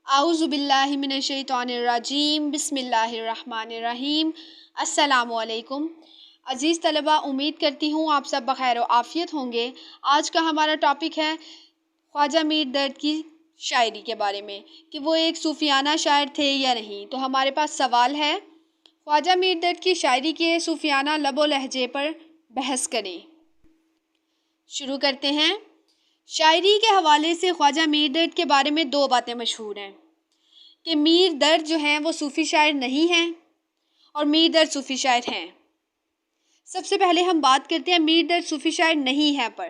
اعوذ باللہ من الشیطان الرجیم بسم اللہ الرحمن الرحیم۔ السلام علیکم عزیز طلبہ، امید کرتی ہوں آپ سب بخیر و عافیت ہوں گے۔ آج کا ہمارا ٹاپک ہے خواجہ میر درد کی شاعری کے بارے میں کہ وہ ایک صوفیانہ شاعر تھے یا نہیں۔ تو ہمارے پاس سوال ہے، خواجہ میر درد کی شاعری کے صوفیانہ لب و لہجے پر بحث کریں۔ شروع کرتے ہیں۔ شاعری کے حوالے سے خواجہ میر درد کے بارے میں دو باتیں مشہور ہیں کہ میر درد جو ہیں وہ صوفی شاعر نہیں ہیں اور میر درد صوفی شاعر ہیں۔ سب سے پہلے ہم بات کرتے ہیں میر درد صوفی شاعر نہیں ہے پر۔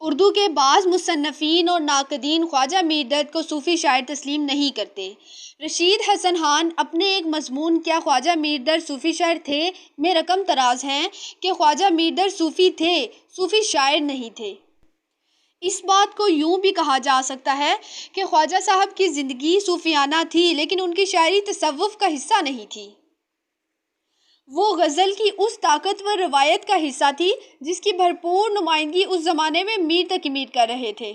اردو کے بعض مصنفین اور ناقدین خواجہ میر درد کو صوفی شاعر تسلیم نہیں کرتے۔ رشید حسن خان اپنے ایک مضمون کیا خواجہ میر درد صوفی شاعر تھے میں رقم تراز ہیں کہ خواجہ میر درد صوفی تھے، صوفی شاعر نہیں تھے۔ اس بات کو یوں بھی کہا جا سکتا ہے کہ خواجہ صاحب کی زندگی صوفیانہ تھی لیکن ان کی شاعری تصوف کا حصہ نہیں تھی۔ وہ غزل کی اس طاقتور روایت کا حصہ تھی جس کی بھرپور نمائندگی اس زمانے میں میر تقی میر کر رہے تھے۔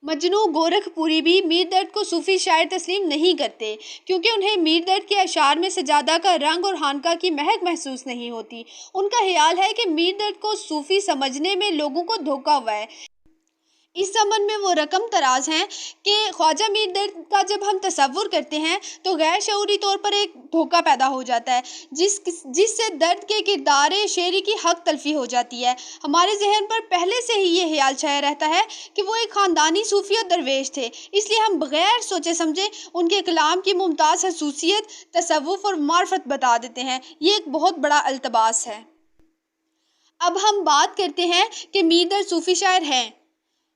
مجنوں گورکھ پوری بھی میر درد کو صوفی شاعر تسلیم نہیں کرتے کیونکہ انہیں میر درد کے اشعار میں سجادہ کا رنگ اور خانقاہ کی مہک محسوس نہیں ہوتی۔ ان کا خیال ہے کہ میر درد کو صوفی سمجھنے میں لوگوں کو دھوکہ ہوا ہے۔ اس زمن میں وہ رقم تراز ہیں کہ خواجہ میر درد کا جب ہم تصور کرتے ہیں تو غیر شعوری طور پر ایک دھوکہ پیدا ہو جاتا ہے جس سے درد کے کردار شعری کی حق تلفی ہو جاتی ہے۔ ہمارے ذہن پر پہلے سے ہی یہ خیال چھایا رہتا ہے کہ وہ ایک خاندانی صوفی اور درویش تھے، اس لیے ہم بغیر سوچے سمجھے ان کے کلام کی ممتاز خصوصیت تصوف اور معرفت بتا دیتے ہیں۔ یہ ایک بہت بڑا التباس ہے۔ اب ہم بات کرتے ہیں کہ میر درد صوفی شاعر ہیں۔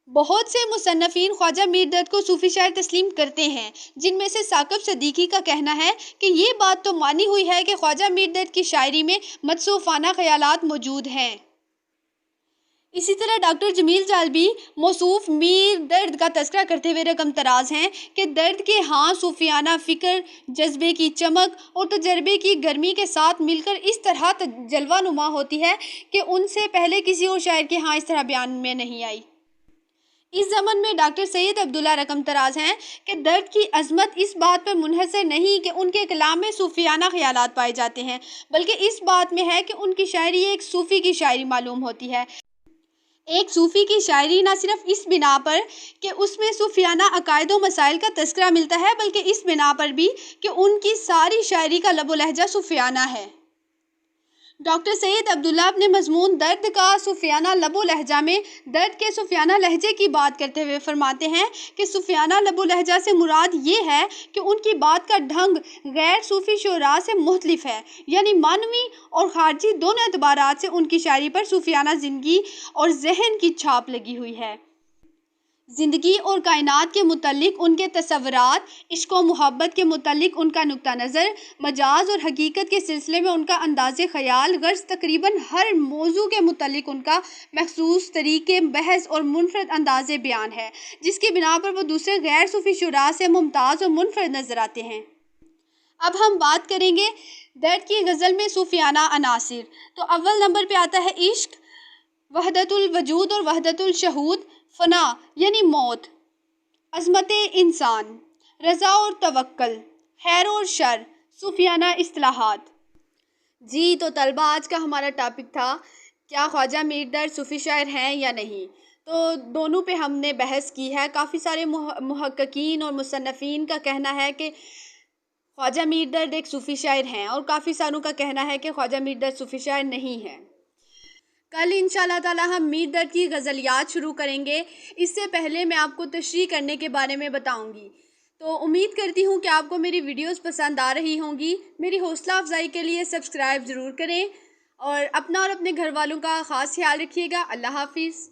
بہت سے مصنفین خواجہ میر درد کو صوفی شاعر تسلیم کرتے ہیں، جن میں سے ثاقب صدیقی کا کہنا ہے کہ یہ بات تو مانی ہوئی ہے کہ خواجہ میر درد کی شاعری میں متصوفانہ خیالات موجود ہیں۔ اسی طرح ڈاکٹر جمیل جالبی موصوف میر درد کا تذکرہ کرتے ہوئے رقم تراز ہیں کہ درد کے ہاں صوفیانہ فکر، جذبے کی چمک اور تجربے کی گرمی کے ساتھ مل کر اس طرح جلوہ نما ہوتی ہے کہ ان سے پہلے کسی اور شاعر کے ہاں اس طرح بیان میں نہیں آئی۔ اس زمن میں ڈاکٹر سید عبداللہ رقم تراز ہیں کہ درد کی عظمت اس بات پر منحصر نہیں کہ ان کے کلام میں صوفیانہ خیالات پائے جاتے ہیں، بلکہ اس بات میں ہے کہ ان کی شاعری ایک صوفی کی شاعری معلوم ہوتی ہے۔ ایک صوفی کی شاعری نہ صرف اس بنا پر کہ اس میں صوفیانہ عقائد و مسائل کا تذکرہ ملتا ہے بلکہ اس بنا پر بھی کہ ان کی ساری شاعری کا لب و لہجہ صوفیانہ ہے۔ ڈاکٹر سید عبداللہ اپنے مضمون درد کا صوفیانہ لب و لہجہ میں درد کے صوفیانہ لہجے کی بات کرتے ہوئے فرماتے ہیں کہ صوفیانہ لب و لہجہ سے مراد یہ ہے کہ ان کی بات کا ڈھنگ غیر صوفی شعراء سے مختلف ہے، یعنی معنوی اور خارجی دونوں اعتبارات سے ان کی شاعری پر صوفیانہ زندگی اور ذہن کی چھاپ لگی ہوئی ہے۔ زندگی اور کائنات کے متعلق ان کے تصورات، عشق و محبت کے متعلق ان کا نقطہ نظر، مجاز اور حقیقت کے سلسلے میں ان کا انداز خیال، غرض تقریباً ہر موضوع کے متعلق ان کا مخصوص طریقے بحث اور منفرد انداز بیان ہے، جس کی بنا پر وہ دوسرے غیر صوفی شعراء سے ممتاز اور منفرد نظر آتے ہیں۔ اب ہم بات کریں گے درد کی غزل میں صوفیانہ عناصر۔ تو اول نمبر پہ آتا ہے عشق، وحدت الوجود اور وحدت الشہود، فنا یعنی موت، عظمت انسان، رضا اور توکل، خیر اور شر، صوفیانہ اصطلاحات۔ جی تو طلبہ، آج کا ہمارا ٹاپک تھا کیا خواجہ میر درد صوفی شاعر ہیں یا نہیں۔ تو دونوں پہ ہم نے بحث کی ہے۔ کافی سارے محققین اور مصنفین کا کہنا ہے کہ خواجہ میر درد ایک صوفی شاعر ہیں اور کافی ساروں کا کہنا ہے کہ خواجہ میر درد صوفی شاعر نہیں ہے۔ کل انشاءاللہ تعالی ہم میر درد کی غزلیات شروع کریں گے۔ اس سے پہلے میں آپ کو تشریح کرنے کے بارے میں بتاؤں گی۔ تو امید کرتی ہوں کہ آپ کو میری ویڈیوز پسند آ رہی ہوں گی۔ میری حوصلہ افزائی کے لیے سبسکرائب ضرور کریں اور اپنا اور اپنے گھر والوں کا خاص خیال رکھیے گا۔ اللہ حافظ۔